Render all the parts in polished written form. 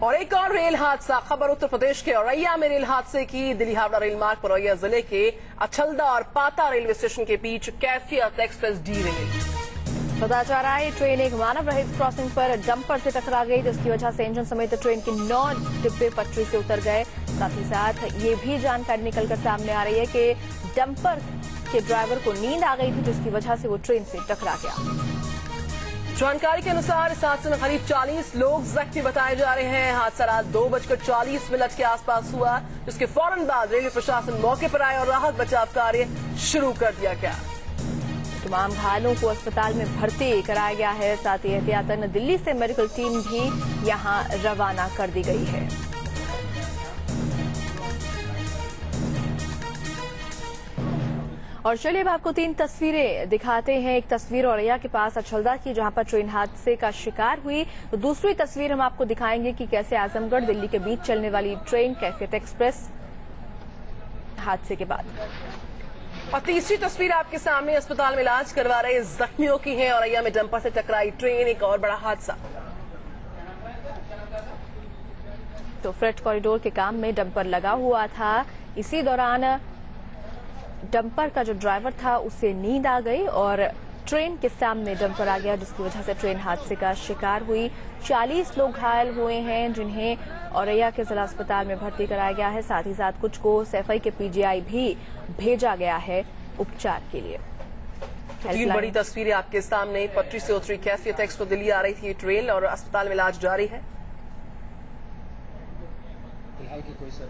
और एक और रेल हादसा। खबर उत्तर प्रदेश के औरैया में रेल हादसे की। दिल्ली हावड़ा रेल मार्ग पर औरैया जिले के अछलदा और पाता रेलवे स्टेशन के बीच कैफियत एक्सप्रेस डीरेल। पता चल रहा है ट्रेन एक मानव रहित क्रॉसिंग पर डंपर से टकरा गई, जिसकी वजह से इंजन समेत ट्रेन के 9 डिब्बे पटरी से उतर गए। साथ ही साथ ये भी जानकारी निकलकर सामने आ रही है कि डंपर के ड्राइवर को नींद आ गई थी, जिसकी वजह से वो ट्रेन से टकरा गया। जानकारी के अनुसार इस हादसे में करीब 40 लोग जख्मी बताए जा रहे हैं। हादसा रात 2:40 के आसपास हुआ, जिसके फौरन बाद रेलवे प्रशासन मौके पर आया और राहत बचाव कार्य शुरू कर दिया गया। तमाम घायलों को अस्पताल में भर्ती कराया गया है। साथ ही एहतियातन दिल्ली से मेडिकल टीम भी यहां रवाना कर दी गई है। और चलिए अब आपको 3 तस्वीरें दिखाते हैं। एक तस्वीर औरैया के पास अछलदा की, जहां पर ट्रेन हादसे का शिकार हुई। तो दूसरी तस्वीर हम आपको दिखाएंगे कि कैसे आजमगढ़ दिल्ली के बीच चलने वाली ट्रेन कैफियत एक्सप्रेस हादसे के बाद। और तीसरी तस्वीर आपके सामने अस्पताल में इलाज करवा रहे जख्मियों की है। औरैया में डंपर से टकराई ट्रेन, एक और बड़ा हादसा। तो फ्रेट कॉरिडोर के काम में डंपर लगा हुआ था। इसी दौरान डंपर का जो ड्राइवर था उसे नींद आ गई और ट्रेन के सामने डंपर आ गया, जिसकी वजह से ट्रेन हादसे का शिकार हुई। 40 लोग घायल हुए हैं, जिन्हें औरैया के जिला अस्पताल में भर्ती कराया गया है। साथ ही साथ कुछ को सैफई के पीजीआई भी भेजा गया है उपचार के लिए। तो 3 बड़ी तस्वीरें आपके सामने। पटरी से उतरी कैफियत एक्सप्रेस दिल्ली आ रही थी ट्रेन और अस्पताल में इलाज जारी है। फिलहाल की कोई sir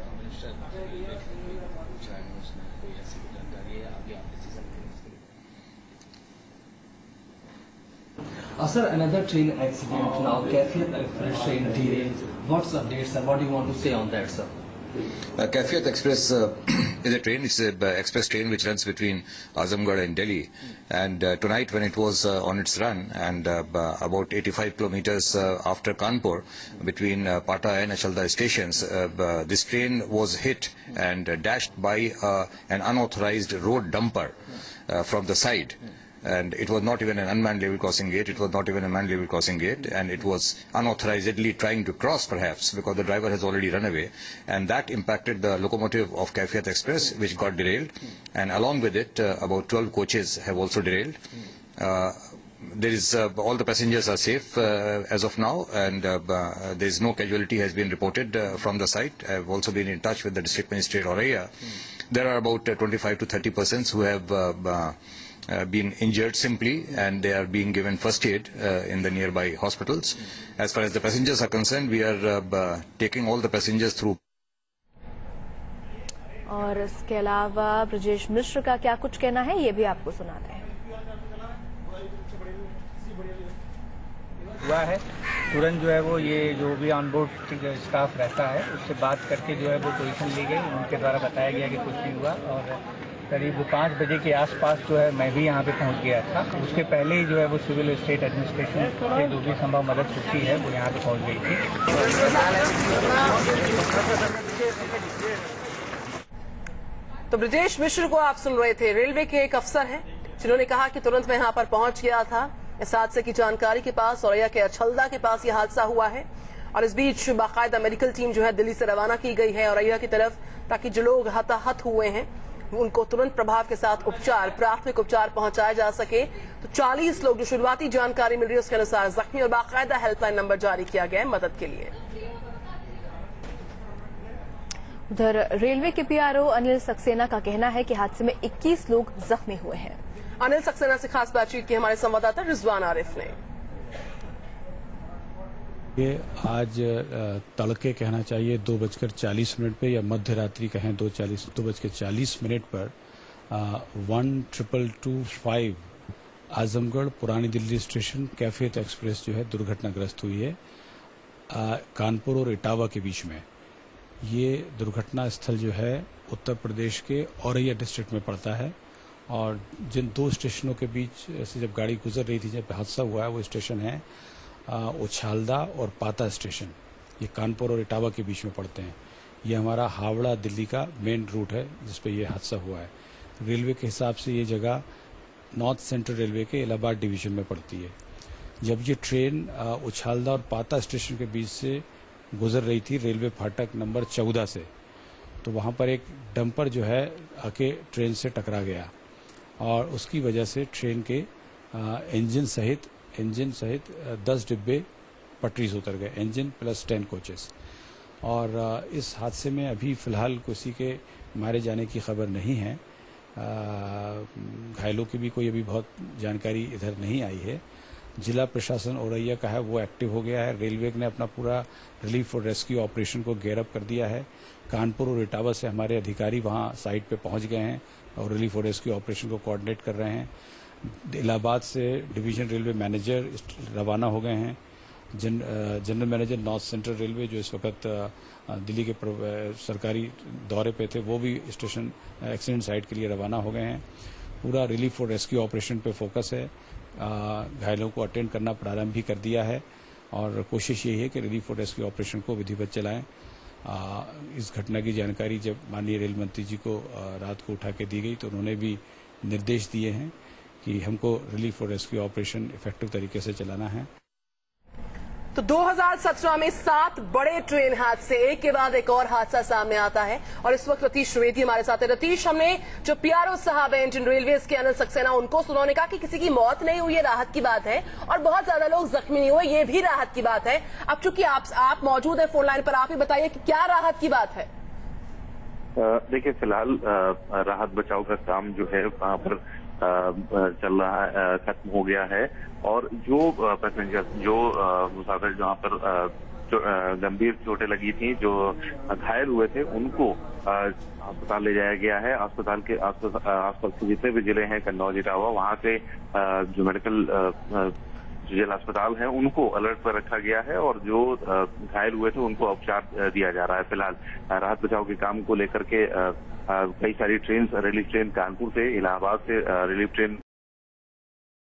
Sir, another train accident now. Caifiyat Express train derailed. What's the update, sir? What do you want to say on that, sir? Caifiyat Express is a train. It's an express train which runs between Azamgarh and Delhi. And tonight, when it was on its run, and about 85 kilometers after Kanpur, between Pata and Achalda stations, this train was hit and dashed by an unauthorized road dumper from the side. And it was not even an unmanned level crossing gate, it was not even a manned level crossing gate, and it was unauthorizedly trying to cross perhaps because the driver has already run away, and that impacted the locomotive of Caifiyat Express, which got derailed, and along with it about 12 coaches have also derailed. There is all the passengers are safe as of now, and there is no casualty has been reported from the site. I have also been in touch with the district magistrate Aurelia. There are about 25 to 30 persons who have been injured simply, and they are being given first aid in the nearby hospitals. As far as the passengers are concerned, we are taking all the passengers through. और इसके अलावा ब्रजेश मिश्र का क्या कुछ कहना है, ये भी आपको सुनाते हैं। हुआ है तुरंत जो है वो ये जो भी ऑनबोर्ड स्टाफ रहता है उससे बात करके जो है वो पोजीशन ली गई। उनके द्वारा बताया गया कि कुछ नहीं हुआ और करीब 5 बजे के आसपास जो है मैं भी यहाँ पे पहुँच गया था। उसके पहले ही जो है वो सिविल स्टेट एडमिनिस्ट्रेशन से जो भी संभव मदद होती है वो यहाँ पे पहुँच गई थी। तो ब्रजेश मिश्र को आप सुन रहे थे। रेलवे के एक अफसर हैं जिन्होंने कहा कि तुरंत मैं यहाँ पर पहुंच गया था। इस हादसे की जानकारी के पास औरैया के अछलदा के पास यह हादसा हुआ है और इस बीच बाकायदा मेडिकल टीम जो है दिल्ली से रवाना की गई है औरैया की तरफ, ताकि जो लोग हताहत हुए हैं उनको तुरंत प्रभाव के साथ उपचार, प्राथमिक उपचार पहुंचाया जा सके। तो 40 लोग, जो शुरुआती जानकारी मिल रही है उसके अनुसार जख्मी, और बाकायदा हेल्पलाइन नंबर जारी किया गया है मदद के लिए। उधर रेलवे के पीआरओ अनिल सक्सेना का कहना है कि हादसे में 21 लोग जख्मी हुए हैं। अनिल सक्सेना से खास बातचीत की हमारे संवाददाता रिजवान आरिफ ने। ये आज तड़के कहना चाहिए 2:40 पे या मध्य रात्रि कहें 2:40 पर 1225 आजमगढ़ पुरानी दिल्ली स्टेशन कैफियत एक्सप्रेस जो है दुर्घटनाग्रस्त हुई है कानपुर और इटावा के बीच में। ये दुर्घटना स्थल जो है उत्तर प्रदेश के औरैया डिस्ट्रिक्ट में पड़ता है और जिन 2 स्टेशनों के बीच से जब गाड़ी गुजर रही थी जब हादसा हुआ है वो स्टेशन है उछालदा और पाता स्टेशन। ये कानपुर और इटावा के बीच में पड़ते हैं। ये हमारा हावड़ा दिल्ली का मेन रूट है जिस पे ये हादसा हुआ है। रेलवे के हिसाब से ये जगह नॉर्थ सेंट्रल रेलवे के इलाहाबाद डिवीजन में पड़ती है। जब ये ट्रेन उछालदा और पाता स्टेशन के बीच से गुजर रही थी रेलवे फाटक नंबर 14 से, तो वहाँ पर एक डंपर जो है आके ट्रेन से टकरा गया और उसकी वजह से ट्रेन के इंजन सहित 10 डिब्बे पटरी से उतर गए, इंजन प्लस 10 कोचेस। और इस हादसे में अभी फ़िलहाल किसी के मारे जाने की खबर नहीं है। घायलों की भी कोई अभी बहुत जानकारी इधर नहीं आई है। जिला प्रशासन औरैया का है वो एक्टिव हो गया है। रेलवे ने अपना पूरा रिलीफ और रेस्क्यू ऑपरेशन को गेयर अप कर दिया है। कानपुर और इटावा से हमारे अधिकारी वहां साइट पे पहुंच गए हैं और रिलीफ और रेस्क्यू ऑपरेशन को कोऑर्डिनेट कर रहे हैं। इलाहाबाद से डिवीजन रेलवे मैनेजर रवाना हो गए हैं। General manager north central railway जो इस वक्त दिल्ली के सरकारी दौरे पे थे वो भी स्टेशन एक्सीडेंट साइट के लिए रवाना हो गए हैं। पूरा रिलीफ और रेस्क्यू ऑपरेशन पे फोकस है। घायलों को अटेंड करना प्रारंभ भी कर दिया है और कोशिश यही है कि रिलीफ और रेस्क्यू ऑपरेशन को विधिवत चलाएं। इस घटना की जानकारी जब माननीय रेल मंत्री जी को रात को उठा के दी गई तो उन्होंने भी निर्देश दिए हैं कि हमको रिलीफ और रेस्क्यू ऑपरेशन इफेक्टिव तरीके से चलाना है। तो 2017 में 7 बड़े ट्रेन हादसे, एक के बाद एक और हादसा सामने आता है और इस वक्त रतीश द्विवेदी हमारे साथ है। रतीश, हमने जो पीआरओ साहब हैं इंडियन रेलवेज के अनिल सक्सेना, उनको सुना, उन्होंने कहा कि किसी की मौत नहीं हुई है, राहत की बात है, और बहुत ज्यादा लोग जख्मी नहीं हुए, ये भी राहत की बात है। अब चूंकि आप मौजूद है फोन लाइन पर, आप ही बताइए कि क्या राहत की बात है। देखिए, फिलहाल राहत बचाव का काम जो है वहाँ पर चल रहा है, खत्म हो गया है और जो पैसेंजर जो मुसाफिर जहाँ पर गंभीर चोटें लगी थी, जो घायल हुए थे, उनको अस्पताल ले जाया गया है। अस्पताल के आसपास के जितने भी जिले हैं, कन्नौज, इटावा, वहाँ से जो मेडिकल जिला अस्पताल है उनको अलर्ट पर रखा गया है और जो घायल हुए थे उनको उपचार दिया जा रहा है। फिलहाल राहत बचाव के काम को लेकर के कई सारी ट्रेन, रिलीफ ट्रेन कानपुर से, इलाहाबाद से रिलीफ ट्रेन